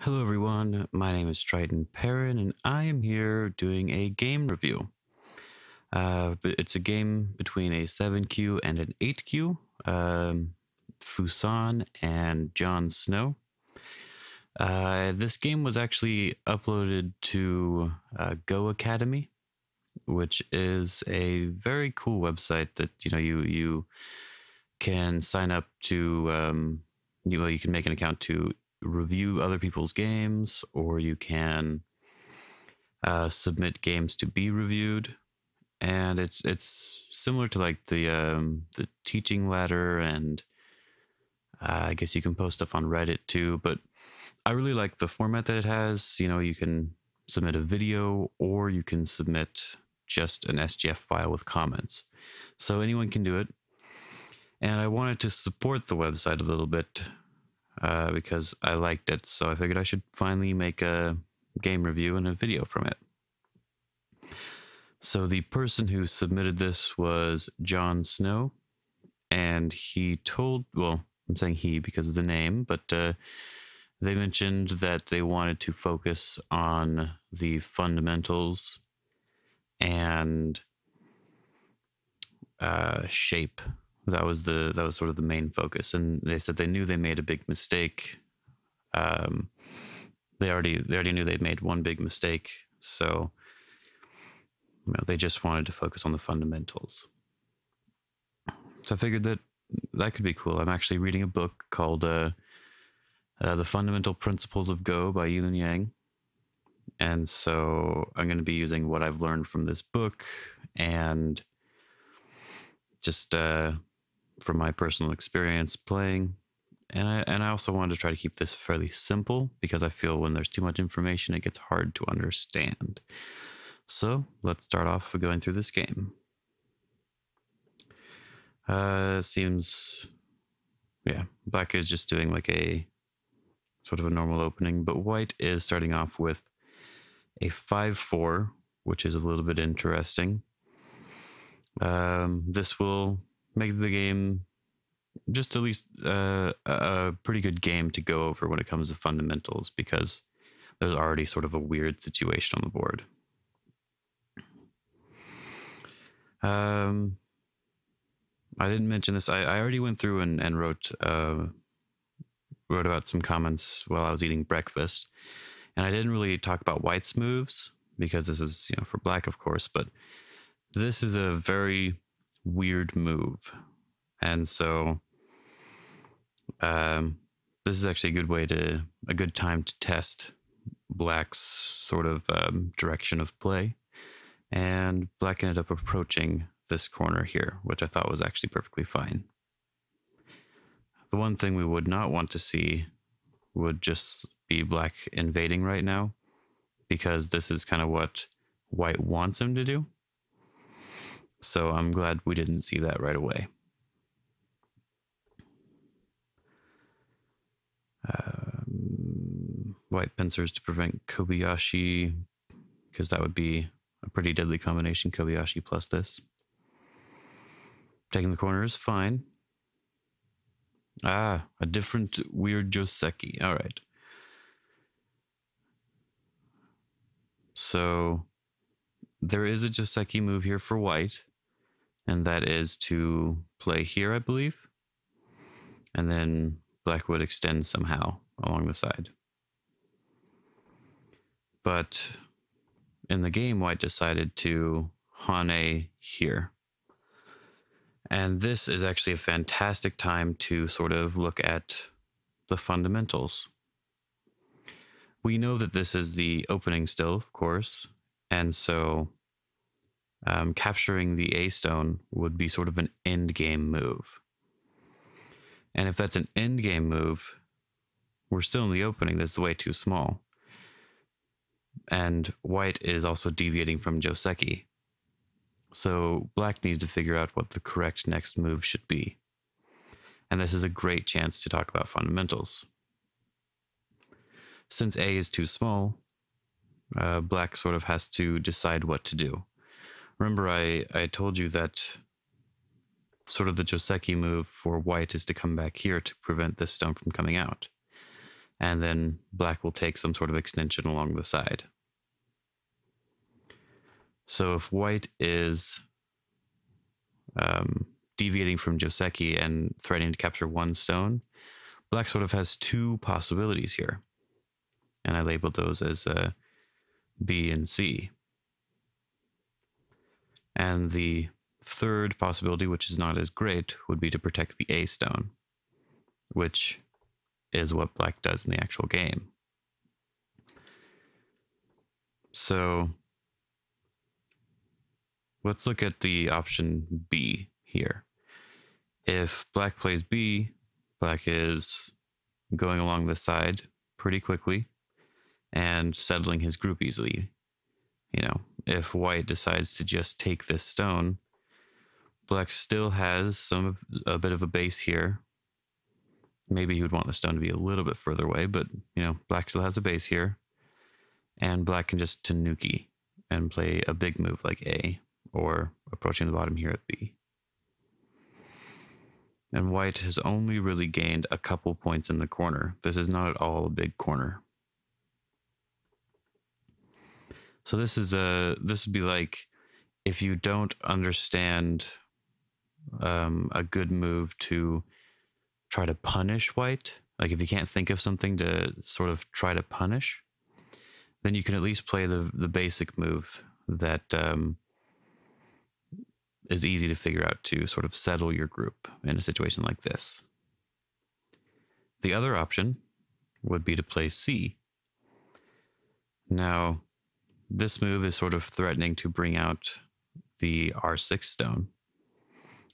Hello everyone, my name is Triton and I am here doing a game review. But it's a game between a 7Q and an 8Q, Fuusann and J0nSn0w. This game was actually uploaded to Go Academy, which is a very cool website that you can sign up to. You can make an account to review other people's games, or you can submit games to be reviewed, and it's similar to like the teaching ladder, and I guess you can post stuff on Reddit too. But I really like the format that it has. You can submit a video, or you can submit just an SGF file with comments, so anyone can do it. And I wanted to support the website a little bit because I liked it. So I figured I should finally make a game review and a video from it. So the person who submitted this was J0nSn0w, and he told, well, I'm saying he because of the name, but they mentioned that they wanted to focus on the fundamentals and shape. That was sort of the main focus, and they said they knew they made a big mistake. They already knew they'd made one big mistake, so they just wanted to focus on the fundamentals. So I figured that could be cool. I'm actually reading a book called The Fundamental Principles of Go by Yin and Yang, and so I'm going to be using what I've learned from this book and just from my personal experience playing. And I also wanted to try to keep this fairly simple, because I feel when there's too much information, it gets hard to understand. So let's start off with going through this game. Seems, yeah, black is just doing like a sort of a normal opening, but white is starting off with a 5-4, which is a little bit interesting. This will make the game just at least a pretty good game to go over when it comes to fundamentals, because there's already sort of a weird situation on the board. I didn't mention this. I already went through and wrote about some comments while I was eating breakfast, and I didn't really talk about white's moves because this is for black, of course, but this is a very weird move, and so this is actually a good time to test black's sort of direction of play. And black ended up approaching this corner here, which I thought was actually perfectly fine. The one thing we would not want to see would just be black invading right now, because this is kind of what white wants him to do. So I'm glad we didn't see that right away. White pincers to prevent Kobayashi, because that would be a pretty deadly combination, Kobayashi plus this. Taking the corner is fine. A different weird Joseki. All right. So there is a Joseki move here for white, and that is to play here, I believe. And then black would extend somehow along the side. But in the game, white decided to Hane here. And this is actually a fantastic time to sort of look at the fundamentals. We know that this is the opening still, of course, and so capturing the A stone would be sort of an end game move. And if that's an end game move, we're still in the opening. That's way too small. And white is also deviating from Joseki. So black needs to figure out what the correct next move should be. And this is a great chance to talk about fundamentals. Since A is too small, black sort of has to decide what to do. Remember, I told you that sort of the Joseki move for white is to come back here to prevent this stone from coming out. and then black will take some sort of extension along the side. So if white is deviating from Joseki and threatening to capture one stone, black sort of has two possibilities here. And I labeled those as B and C. And the third possibility, which is not as great, would be to protect the A stone, which is what black does in the actual game. So let's look at the option B here. If black plays B, black is going along the side pretty quickly and settling his group easily. You know, if white decides to just take this stone, black still has a bit of a base here. Maybe he would want the stone to be a little bit further away, but, you know, black still has a base here. And black can just tanuki and play a big move like A, or approaching the bottom here at B. And white has only really gained a couple points in the corner. This is not at all a big corner. So this would be like if you don't understand a good move to try to punish white, like if you can't think of something to sort of try to punish, then you can at least play the basic move that is easy to figure out to sort of settle your group in a situation like this. The other option would be to play C. Now, this move is sort of threatening to bring out the R6 stone,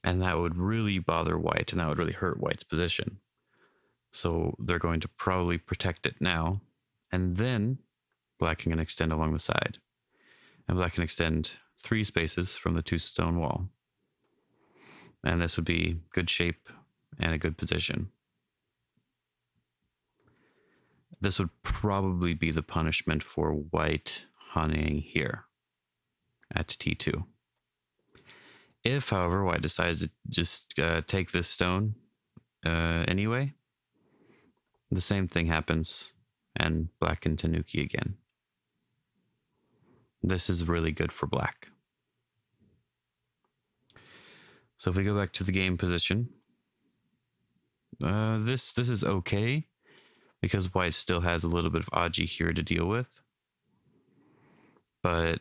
and that would really bother white, and that would really hurt white's position. So they're going to probably protect it now, and then black can extend along the side. And black can extend 3 spaces from the 2-stone wall. And this would be good shape and a good position. This would probably be the punishment for white honeying here at T2. If, however, white decides to just take this stone anyway, the same thing happens, and black can tanuki again. This is really good for black. So if we go back to the game position, this is okay, because white still has a little bit of Aji here to deal with. But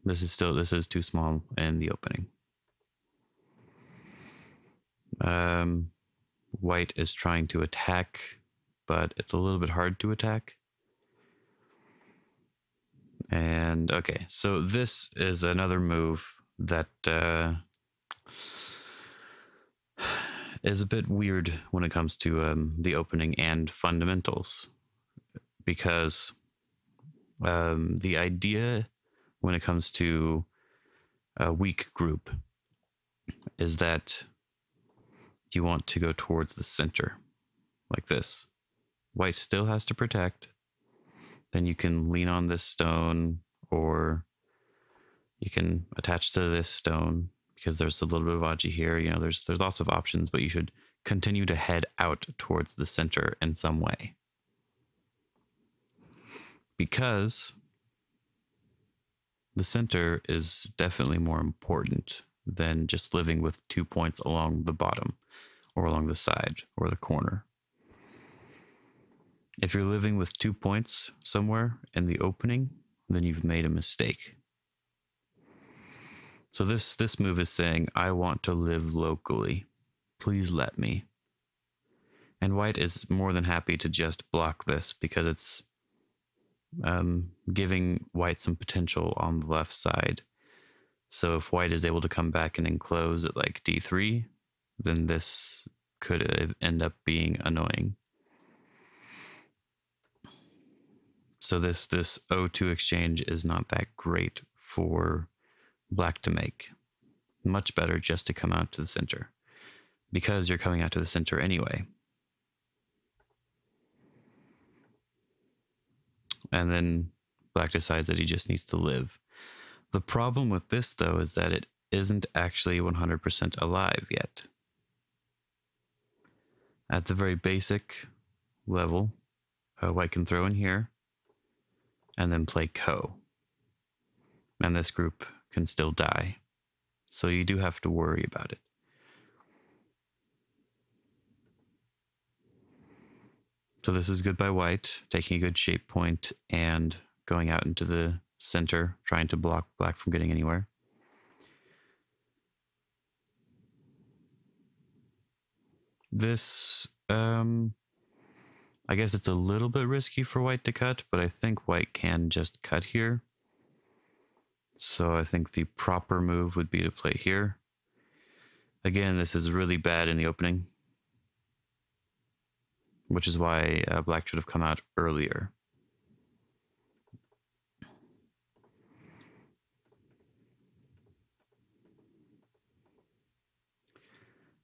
this is too small in the opening. White is trying to attack, but it's a little bit hard to attack. And okay, so this is another move that is a bit weird when it comes to the opening and fundamentals, because the idea when it comes to a weak group is that you want to go towards the center, like this. White still has to protect. Then you can lean on this stone, or you can attach to this stone, because there's a little bit of Aji here. You know, there's lots of options, but you should continue to head out towards the center in some way. Because the center is definitely more important than just living with 2 points along the bottom, or along the side, or the corner. If you're living with 2 points somewhere in the opening, then you've made a mistake. So this move is saying, I want to live locally. Please let me. And white is more than happy to just block this, because it's giving white some potential on the left side. So if white is able to come back and enclose at like D3, then this could end up being annoying. So this O2 exchange is not that great for black to make. Much better just to come out to the center, because you're coming out to the center anyway. And then black decides that he just needs to live. The problem with this, though, is that it isn't actually 100% alive yet. At the very basic level, White can throw in here and then play Ko. And this group can still die. So you do have to worry about it. So this is good by White, taking a good shape point and going out into the center, trying to block Black from getting anywhere. This, I guess it's a little bit risky for White to cut, but I think White can just cut here. So I think the proper move would be to play here. Again, this is really bad in the opening, which is why Black should have come out earlier.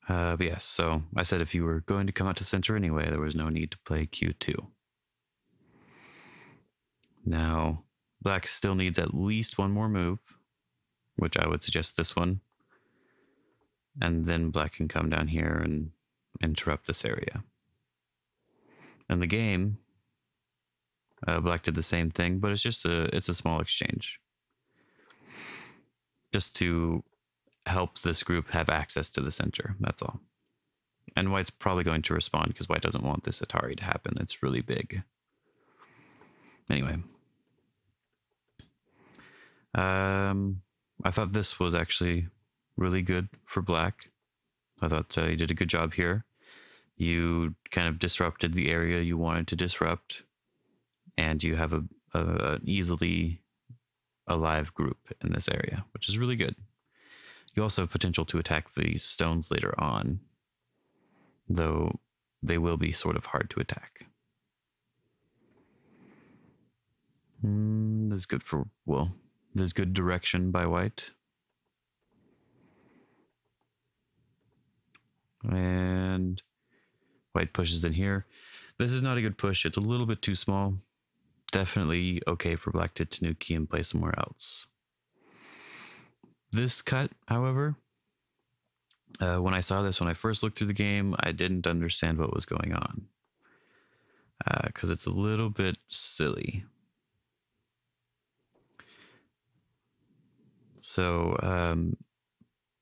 But yes, so I said if you were going to come out to center anyway, there was no need to play Q2. Now, Black still needs at least one more move, which I would suggest this one. And then Black can come down here and interrupt this area. In the game, Black did the same thing, but it's just it's a small exchange. Just to help this group have access to the center, that's all. And White's probably going to respond because White doesn't want this Atari to happen. It's really big. Anyway. I thought this was actually really good for Black. I thought you did a good job here. You kind of disrupted the area you wanted to disrupt, and you have a easily alive group in this area, which is really good. You also have potential to attack these stones later on, though they will be sort of hard to attack. This is good for, well, there's good direction by White. And White pushes in here. This is not a good push. It's a little bit too small. Definitely okay for Black to Tanuki and play somewhere else. This cut, however, when I saw this, when I first looked through the game, I didn't understand what was going on. Because it's a little bit silly. So,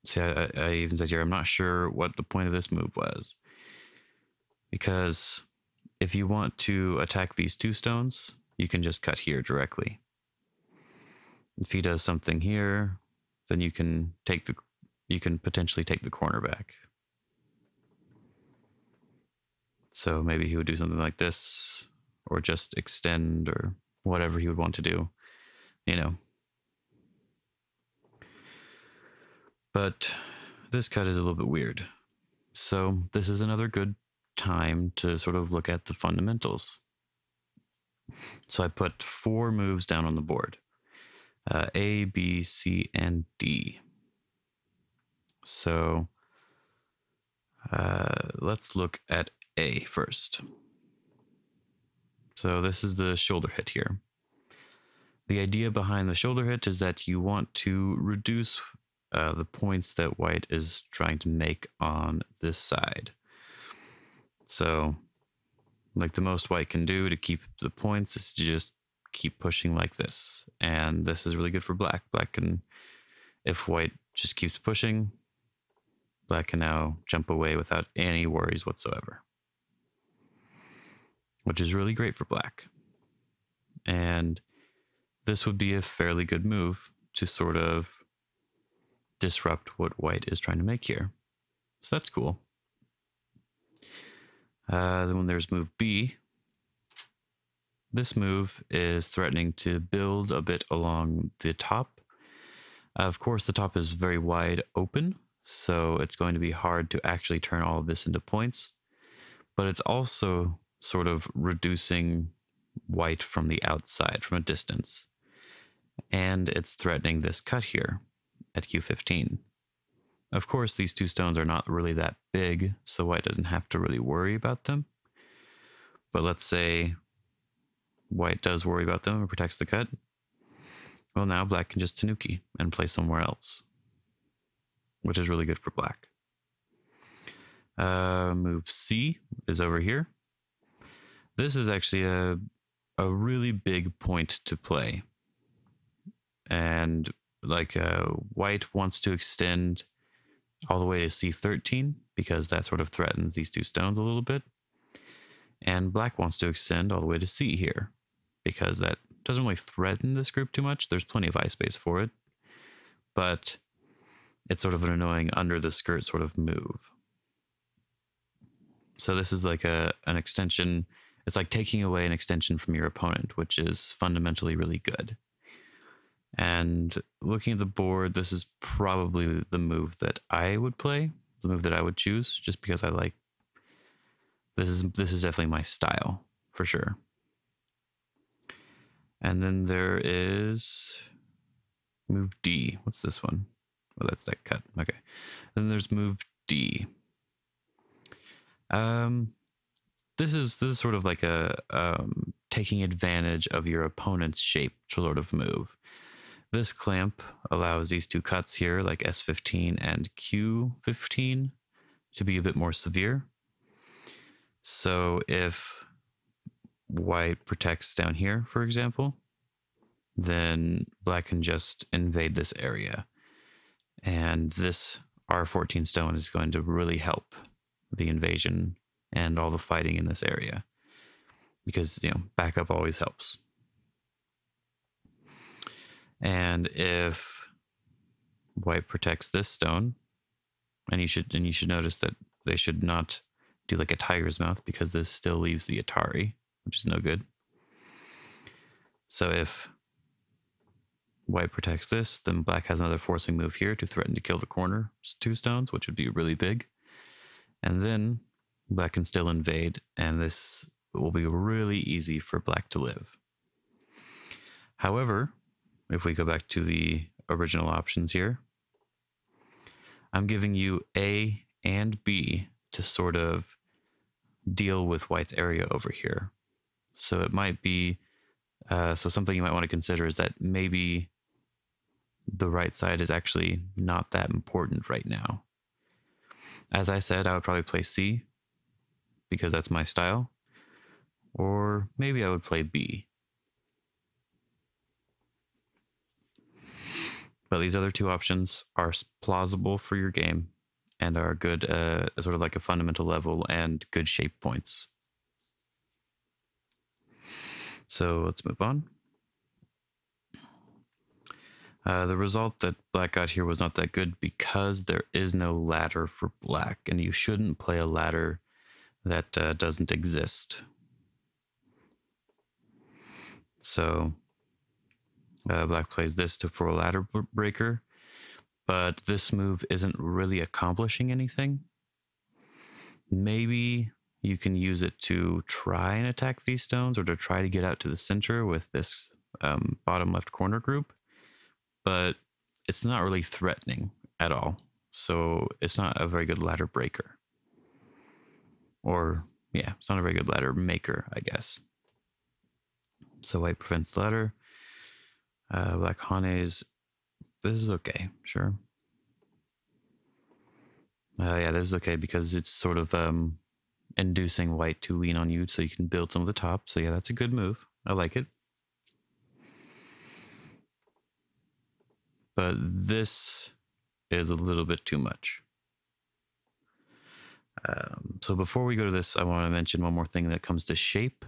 see, I even said here, I'm not sure what the point of this move was. Because if you want to attack these two stones, you can just cut here directly. If he does something here, then you can potentially take the corner back. So maybe he would do something like this, or just extend, or whatever he would want to do, you know. But this cut is a little bit weird. So this is another good time to sort of look at the fundamentals. So I put 4 moves down on the board. A, B, C, and D. So let's look at A first. So this is the shoulder hit here. The idea behind the shoulder hit is that you want to reduce the points that White is trying to make on this side. So, like, the most White can do to keep the points is to just keep pushing like this. And this is really good for Black. Black can, if White just keeps pushing, Black can now jump away without any worries whatsoever, which is really great for Black. And this would be a fairly good move to sort of disrupt what White is trying to make here. So that's cool. Then when there's move B, this move is threatening to build a bit along the top. Of course, the top is very wide open, so it's going to be hard to actually turn all of this into points, but it's also sort of reducing White from the outside, from a distance. And it's threatening this cut here at Q15. Of course, these two stones are not really that big, so White doesn't have to really worry about them. But let's say White does worry about them and protects the cut. Well, now Black can just Tanuki and play somewhere else, which is really good for Black. Move C is over here. This is actually a really big point to play. And like white wants to extend all the way to C13 because that sort of threatens these two stones a little bit. And black wants to extend all the way to C here because that doesn't really threaten this group too much. There's plenty of eye space for it, but it's sort of an annoying under the skirt sort of move. So this is like an extension. It's like taking away an extension from your opponent, which is fundamentally really good. And looking at the board, this is probably the move that I would play, the move that I would choose, just because I like this is definitely my style for sure. And then there is move D. What's this one? Oh, that's that cut. Okay. Then there's move D. This is sort of like a taking advantage of your opponent's shape sort of move. This clamp allows these two cuts here, like S15 and Q15, to be a bit more severe. So if white protects down here, for example, then black can just invade this area. And this R14 stone is going to really help the invasion and all the fighting in this area. Because, you know, backup always helps. And if white protects this stone, and you should notice that they should not do like a tiger's mouth because this still leaves the Atari, which is no good. So if white protects this, then black has another forcing move here to threaten to kill the corner two stones, which would be really big. And then black can still invade, and this will be really easy for black to live. However, if we go back to the original options here, I'm giving you A and B to sort of deal with white's area over here. So it might be, so something you might want to consider is that maybe the right side is actually not that important right now. As I said, I would probably play C because that's my style, or maybe I would play B. But these other two options are plausible for your game and are good, sort of like a fundamental level and good shape points. So let's move on. The result that black got here was not that good because there is no ladder for black, and you shouldn't play a ladder that doesn't exist. So black plays this for a ladder breaker, but this move isn't really accomplishing anything. Maybe you can use it to try and attack these stones or to try to get out to the center with this bottom left corner group, but it's not really threatening at all. So it's not a very good ladder breaker. Or, yeah, it's not a very good ladder maker, I guess. So white prevents the ladder. Black Hane's, this is okay, sure. Yeah, this is okay because it's sort of inducing white to lean on you so you can build some of the top. So yeah, that's a good move. I like it. But this is a little bit too much. So before we go to this, I want to mention one more thing that comes to shape.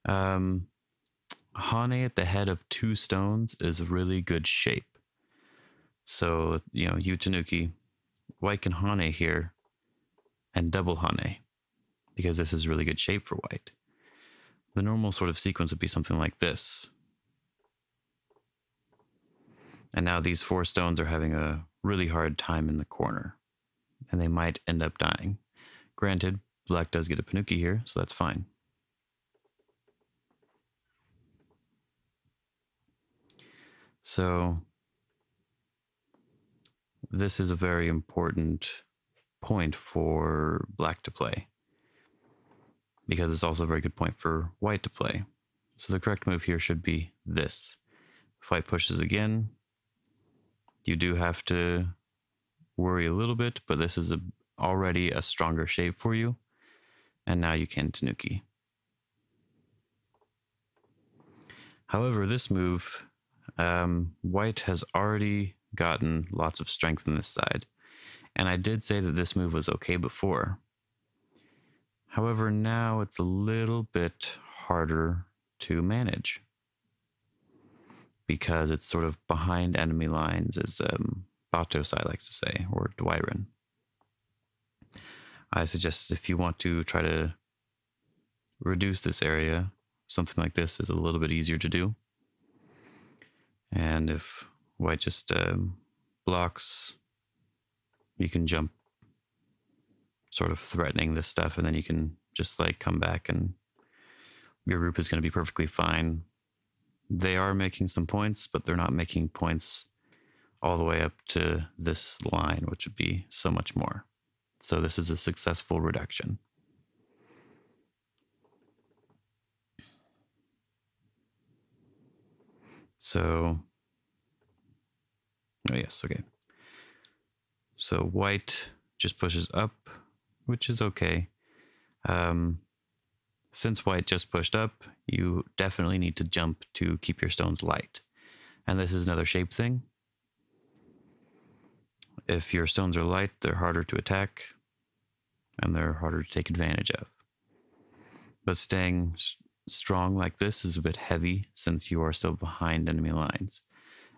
Hane at the head of two stones is really good shape. So, you know, Utanuki, white can Hane here and double Hane because this is really good shape for white. The normal sort of sequence would be something like this. And now these four stones are having a really hard time in the corner, and they might end up dying. Granted, black does get a Panuki here, so that's fine. So this is a very important point for black to play, because it's also a very good point for white to play. So the correct move here should be this. If white pushes again, you do have to worry a little bit, but this is already a stronger shape for you. and now you can Tanuki. However, this move, white has already gotten lots of strength on this side, and I did say that this move was okay before. However, now it's a little bit harder to manage because it's sort of behind enemy lines, as Batos likes to say, or Dwyron. I suggest if you want to try to reduce this area, something like this is a little bit easier to do. And if white just blocks, you can jump, sort of threatening this stuff, and then you can just like come back and your group is going to be perfectly fine. They are making some points, but they're not making points all the way up to this line, which would be so much more. So this is a successful reduction. So, oh yes, okay. So white just pushes up, which is okay. Since white just pushed up, you definitely need to jump to keep your stones light. And this is another shape thing. If your stones are light, they're harder to attack, and they're harder to take advantage of. But staying strong like this is a bit heavy since you are still behind enemy lines,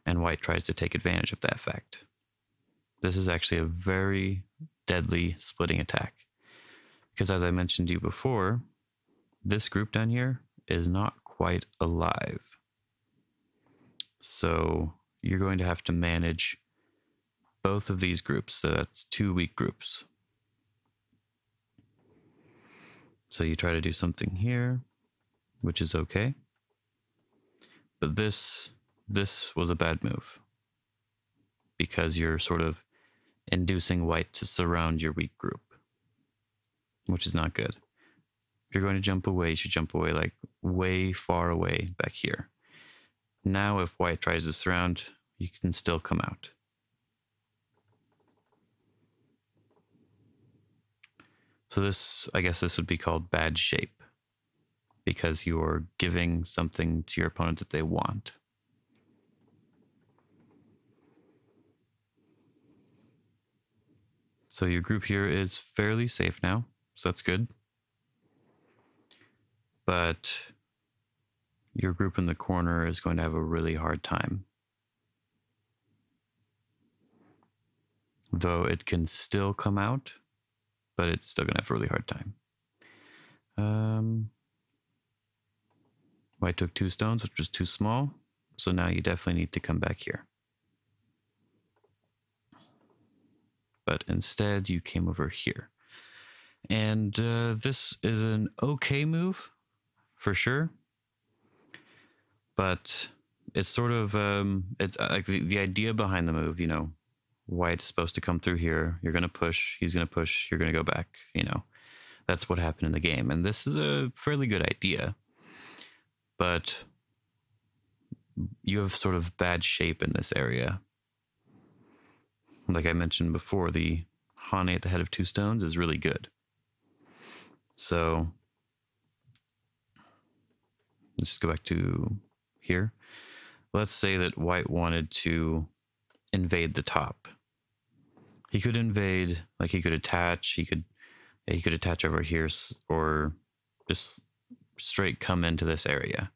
and white tries to take advantage of that fact. This is actually a very deadly splitting attack, because as I mentioned to you before, this group down here is not quite alive. So you're going to have to manage both of these groups. So that's two weak groups. So you try to do something here, which is okay. But this was a bad move, because you're sort of inducing white to surround your weak group, which is not good. If you're going to jump away, you should jump away like way far away back here. Now if white tries to surround, you can still come out. So this, I guess this would be called bad shape, because you're giving something to your opponent that they want. So your group here is fairly safe now, so that's good. But your group in the corner is going to have a really hard time. Though it can still come out, but it's still going to have a really hard time. White took 2 stones, which was too small, so now you definitely need to come back here. But instead, you came over here. And this is an okay move, for sure. But it's sort of, it's like the idea behind the move, you know, white's supposed to come through here. You're going to push. He's going to push. You're going to go back. You know, that's what happened in the game. And this is a fairly good idea. But you have sort of bad shape in this area. Like I mentioned before, the Hane at the head of 2 stones is really good. So let's just go back to here. Let's say that white wanted to invade the top. He could invade, like he could attach, he could attach over here, or just straight come into this area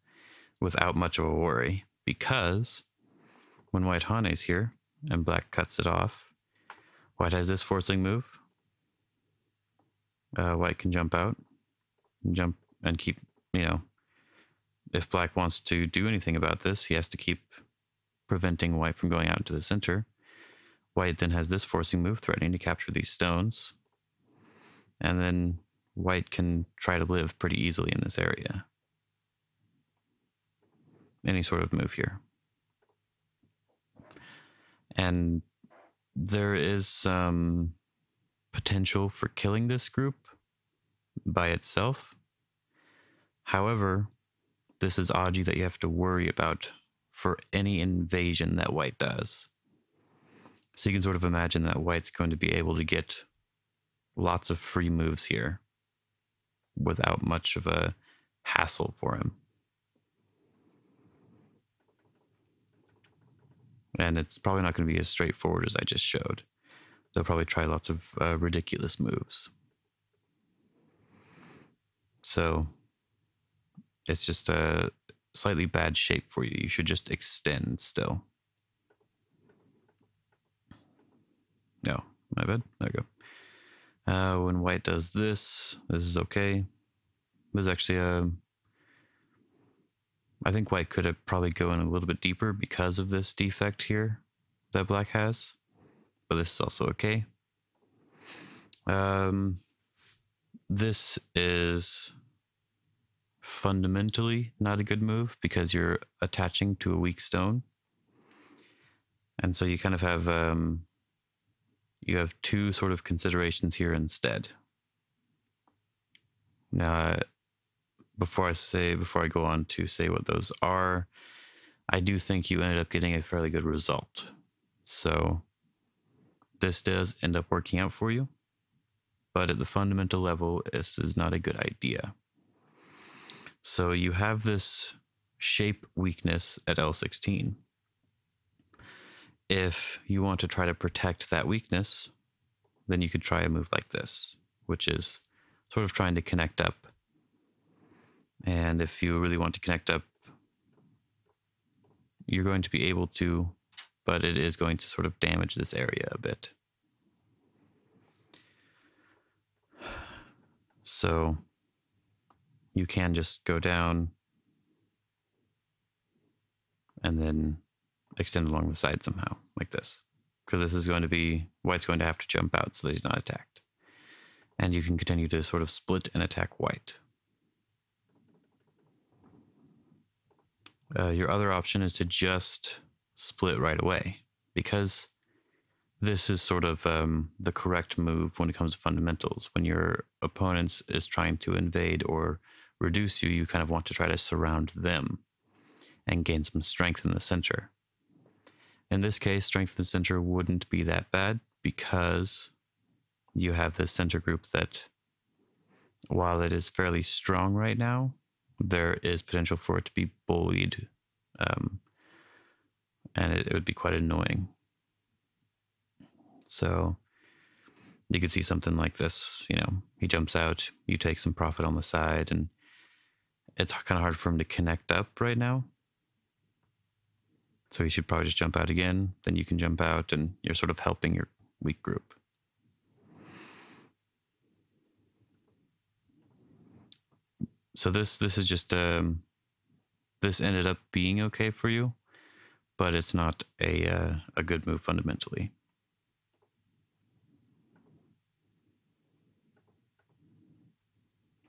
without much of a worry, because when white Hane's here and black cuts it off, white has this forcing move. White can jump out, jump and keep, you know, if black wants to do anything about this, he has to keep preventing white from going out into the center. White then has this forcing move, threatening to capture these stones. And then white can try to live pretty easily in this area. Any sort of move here. And there is some potential for killing this group by itself. However, this is Aji that you have to worry about for any invasion that white does. So you can sort of imagine that white's going to be able to get lots of free moves here. without much of a hassle for him. And it's probably not going to be as straightforward as I just showed. They'll probably try lots of ridiculous moves. So it's just a slightly bad shape for you. You should just extend still. No, my bad. There we go. When white does this is okay. There's actually I think white could have probably gone a little bit deeper because of this defect here that black has, but this is also okay. This is fundamentally not a good move because you're attaching to a weak stone. And so you kind of have, you have two sort of considerations here instead. Now, before I go on to say what those are, I do think you ended up getting a fairly good result. So this does end up working out for you, but at the fundamental level, this is not a good idea. So you have this shape weakness at L16. If you want to try to protect that weakness, then you could try a move like this, which is sort of trying to connect up. And if you really want to connect up, you're going to be able to, but it is going to sort of damage this area a bit. So you can just go down and then extend along the side somehow, like this. Because this is going to be, white's going to have to jump out so that he's not attacked. And you can continue to sort of split and attack white. Your other option is to just split right away, because this is sort of the correct move when it comes to fundamentals. When your opponent is trying to invade or reduce you, you kind of want to try to surround them and gain some strength in the center. In this case, strength in the center wouldn't be that bad because you have this center group that, while it is fairly strong right now, there is potential for it to be bullied, and it would be quite annoying. So you could see something like this, you know, he jumps out, you take some profit on the side, and it's kind of hard for him to connect up right now. So you should probably just jump out again, then you can jump out, and you're sort of helping your weak group. So this is just, this ended up being okay for you, but it's not a good move fundamentally.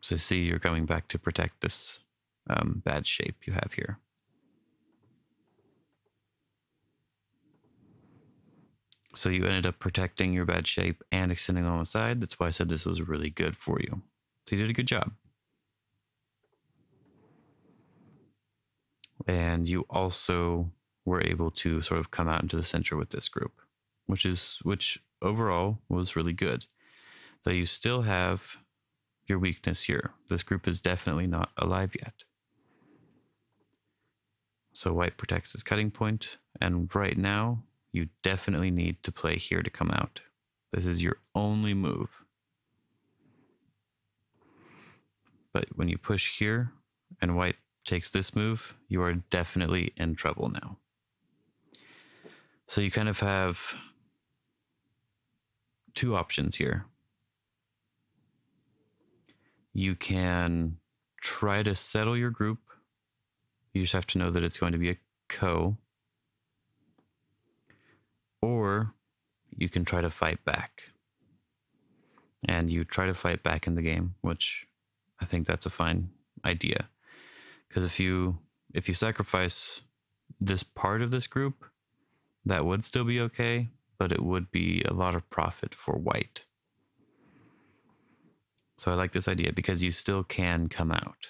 So see, you're coming back to protect this bad shape you have here. So you ended up protecting your bad shape and extending on the side. That's why I said this was really good for you. So you did a good job. And you also were able to sort of come out into the center with this group, which overall was really good. Though you still have your weakness here. This group is definitely not alive yet. So white protects his cutting point, and right now you definitely need to play here to come out. This is your only move. But when you push here and white takes this move, you are definitely in trouble now. So you kind of have two options here. You can try to settle your group. You just have to know that it's going to be a ko. Or you can try to fight back. And you try to fight back in the game, which I think that's a fine idea. Because if you sacrifice this part of this group, that would still be okay, but it would be a lot of profit for white. So I like this idea because you still can come out,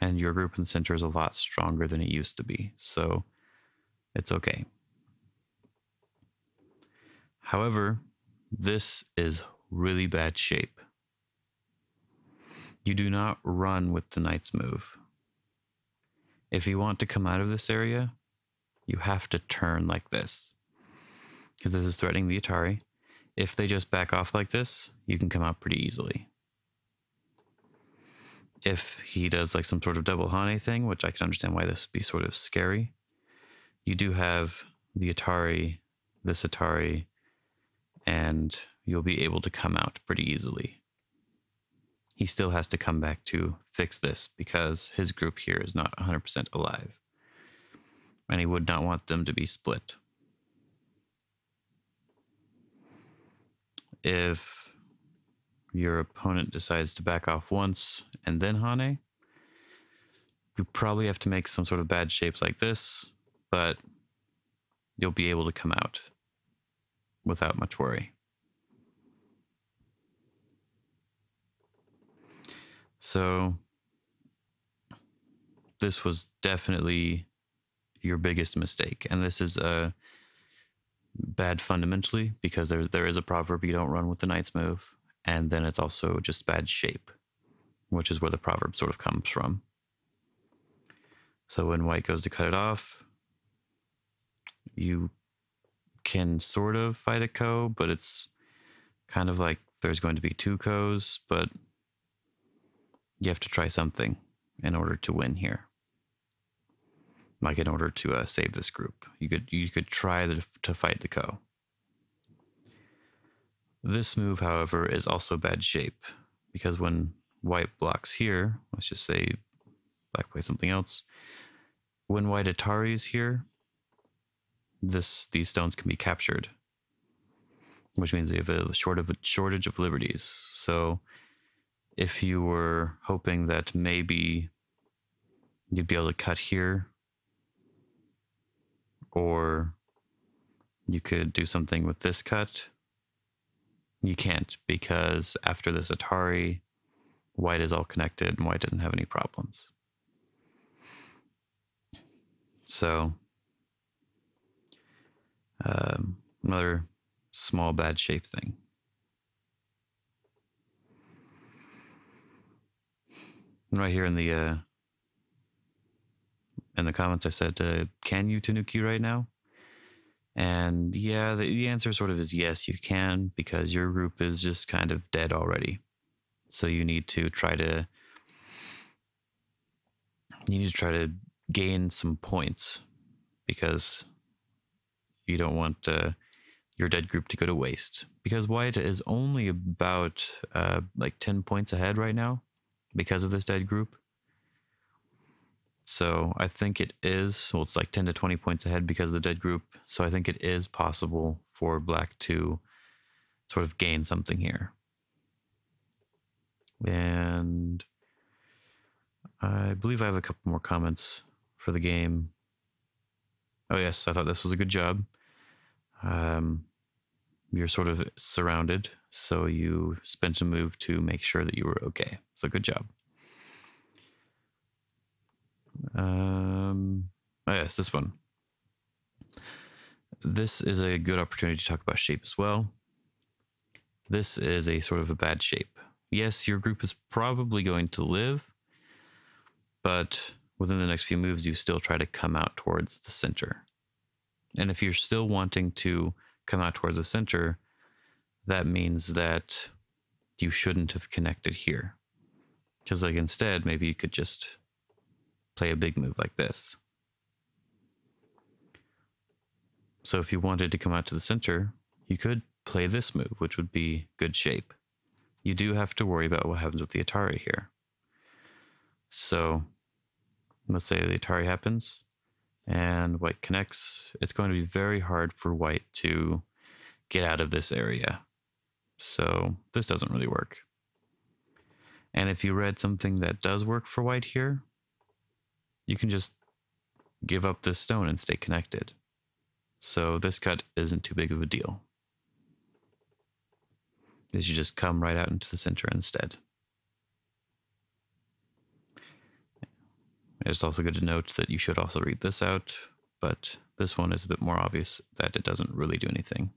and your group in the center is a lot stronger than it used to be, so it's okay. However, this is really bad shape. You do not run with the knight's move. If you want to come out of this area, you have to turn like this, because this is threatening the Atari. If they just back off like this, you can come out pretty easily. If he does like some sort of double Hane thing, which I can understand why this would be sort of scary, you do have the Atari, this Atari, and you'll be able to come out pretty easily. He still has to come back to fix this because his group here is not 100% alive. And he would not want them to be split. If your opponent decides to back off once and then Hane, you probably have to make some sort of bad shapes like this, but you'll be able to come out without much worry. So this was definitely your biggest mistake. And this is bad fundamentally because there is a proverb, you don't run with the knight's move. And then it's also just bad shape, which is where the proverb sort of comes from. So when white goes to cut it off, you can sort of fight a ko, but it's kind of like there's going to be two kos, but you have to try something in order to win here. Like in order to save this group, you could try to fight the ko. This move, however, is also bad shape because when white blocks here, let's just say black plays something else. When white Atari is here, these stones can be captured, which means they have a shortage of liberties. So if you were hoping that maybe you'd be able to cut here, or you could do something with this cut, you can't, because after this Atari, white is all connected and white doesn't have any problems. So another small bad shape thing. Right here in the comments, I said, can you Tanuki right now? And yeah, the answer sort of is yes, you can, because your group is just kind of dead already. So you need to try to gain some points, because you don't want your dead group to go to waste. Because white is only about like 10 points ahead right now because of this dead group. So I think it is, well, it's like 10 to 20 points ahead because of the dead group. So I think it is possible for black to sort of gain something here. And I believe I have a couple more comments for the game. Oh yes, I thought this was a good job. You're sort of surrounded, so you spent a move to make sure that you were okay. So good job. Oh yes, this one. This is a good opportunity to talk about shape as well. This is a sort of a bad shape. Yes, your group is probably going to live, but within the next few moves, you still try to come out towards the center. And if you're still wanting to come out towards the center, that means that you shouldn't have connected here. Because like instead, maybe you could just play a big move like this. So if you wanted to come out to the center, you could play this move, which would be good shape. You do have to worry about what happens with the Atari here. So let's say the Atari happens and white connects. It's going to be very hard for white to get out of this area. So this doesn't really work. And if you read something that does work for white here, you can just give up this stone and stay connected. So this cut isn't too big of a deal. You just come right out into the center instead. It's also good to note that you should also read this out, but this one is a bit more obvious that it doesn't really do anything.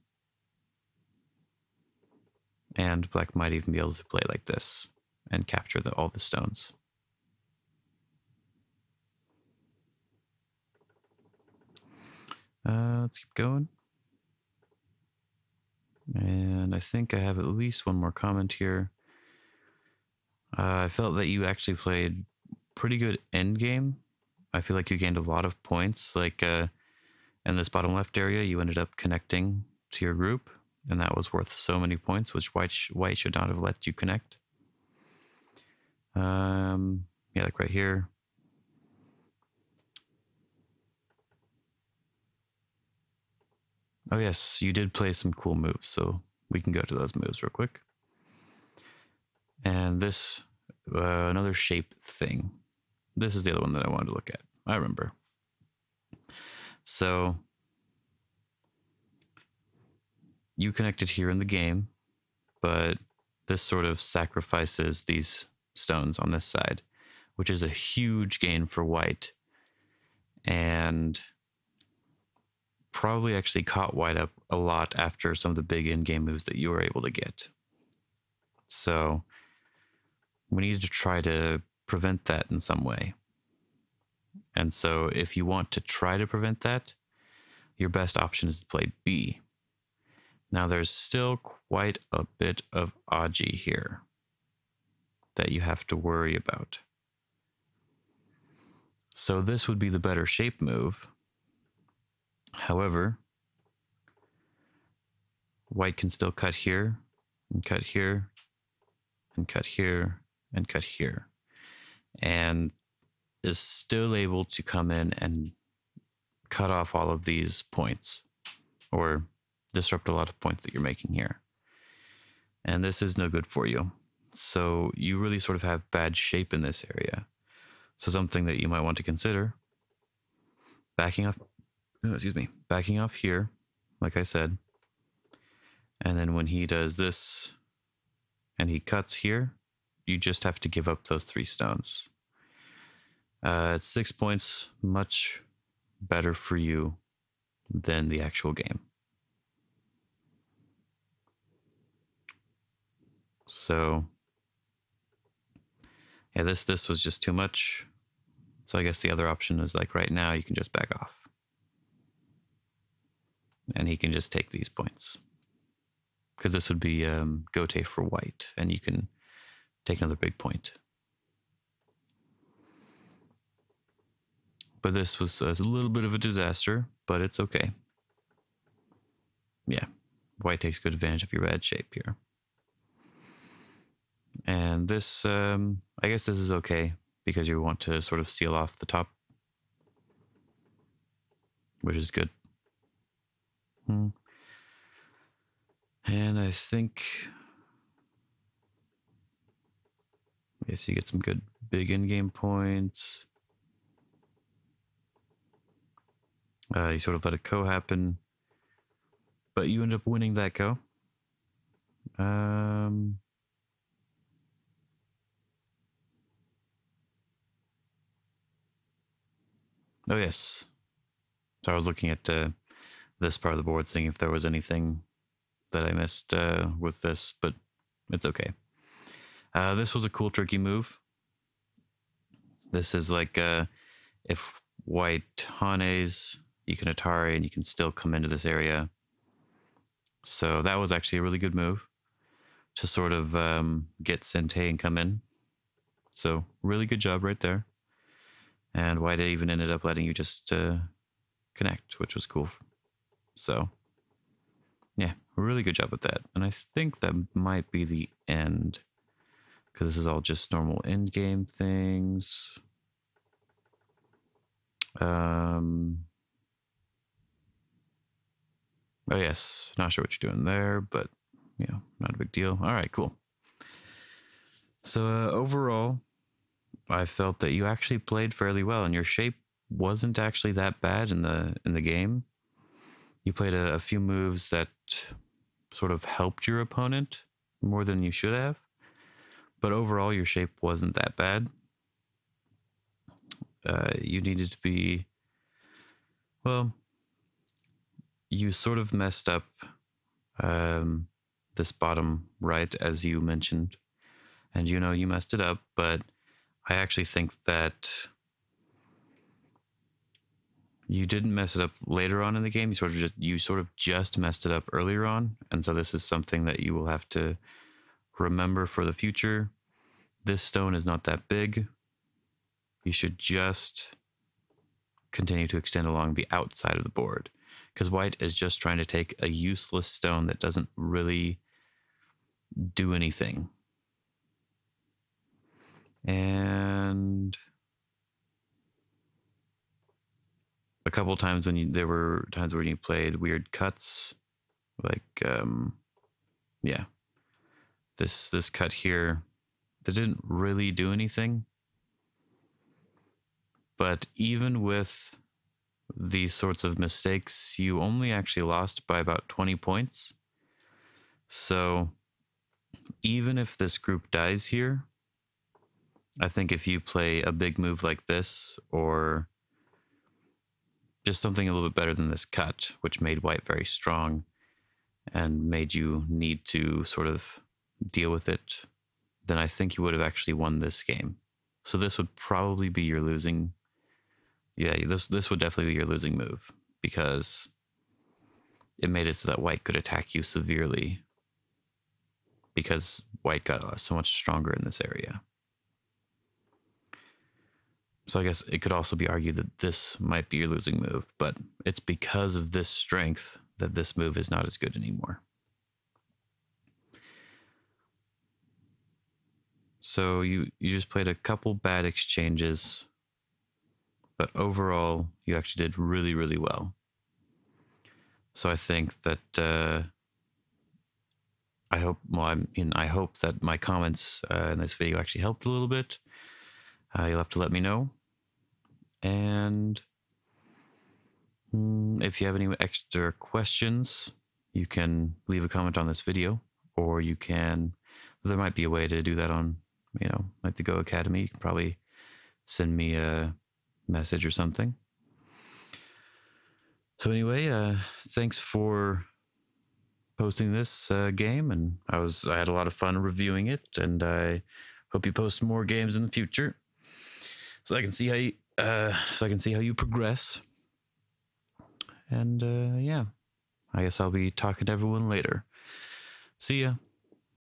And black might even be able to play like this and capture all the stones. Let's keep going. And I think I have at least one more comment here. I felt that you actually played pretty good end game. I feel like you gained a lot of points. Like in this bottom left area, you ended up connecting to your group, and that was worth so many points, which white should not have let you connect. Yeah, like right here. Oh yes, you did play some cool moves, so we can go to those moves real quick. And this, another shape thing. This is the other one that I wanted to look at. I remember. So you connected here in the game, but this sort of sacrifices these stones on this side, which is a huge gain for white. And probably actually caught white up a lot after some of the big in-game moves that you were able to get. So we needed to try to prevent that in some way. And so if you want to try to prevent that, your best option is to play B. Now there's still quite a bit of Aji here that you have to worry about. So this would be the better shape move. However, white can still cut here, and cut here, and cut here, and cut here. And is still able to come in and cut off all of these points, or disrupt a lot of points that you're making here. And this is no good for you. So you really sort of have bad shape in this area. So something that you might want to consider, backing off here, like I said. And then when he does this and he cuts here, you just have to give up those 3 stones. It's 6 points, much better for you than the actual game. So yeah, this was just too much. So I guess the other option is like right now you can just back off. And he can just take these points. Because this would be Gote for white, and you can take another big point. But this was a little bit of a disaster, but it's okay. Yeah, white takes good advantage of your red shape here. And this, I guess this is okay, because you want to sort of seal off the top, which is good. And I think, yes, you get some good big in-game points. You sort of let a co happen, but you end up winning that co. Oh yes. So I was looking at this part of the board, seeing if there was anything that I missed with this, but it's okay. This was a cool, tricky move. This is like if white Hanes, you can Atari and you can still come into this area. So that was actually a really good move to sort of get Sente and come in. So really good job right there. And white even ended up letting you just connect, which was cool. So yeah, really good job with that. And I think that might be the end, because this is all just normal end game things. Oh yes, not sure what you're doing there, but you know, not a big deal. All right, cool. So overall, I felt that you actually played fairly well, and your shape wasn't actually that bad in the game. You played a few moves that sort of helped your opponent more than you should have, but overall your shape wasn't that bad. You needed to be, well, you sort of messed up this bottom right, as you mentioned, and you know you messed it up, but I actually think that you didn't mess it up later on in the game. You sort of just messed it up earlier on, and so this is something that you will have to remember for the future. This stone is not that big. You should just continue to extend along the outside of the board, because white is just trying to take a useless stone that doesn't really do anything. And a couple times there were times when you played weird cuts, like yeah, this cut here that didn't really do anything. But even with these sorts of mistakes, you only actually lost by about 20 points. So even if this group dies here, I think if you play a big move like this, or just something a little bit better than this cut, which made white very strong and made you need to sort of deal with it, then I think you would have actually won this game. So this would probably be your losing. Yeah, this would definitely be your losing move, because it made it so that white could attack you severely, because white got so much stronger in this area. So I guess it could also be argued that this might be your losing move, but it's because of this strength that this move is not as good anymore. So you just played a couple bad exchanges, but overall you actually did really, really well. So I think that I hope that my comments in this video actually helped a little bit. You'll have to let me know. And if you have any extra questions, you can leave a comment on this video, or there might be a way to do that on, like the Go Academy. You can probably send me a message or something. So anyway, thanks for posting this game, and I had a lot of fun reviewing it, and I hope you post more games in the future, so I can see how you progress. And yeah, I guess I'll be talking to everyone later. See ya.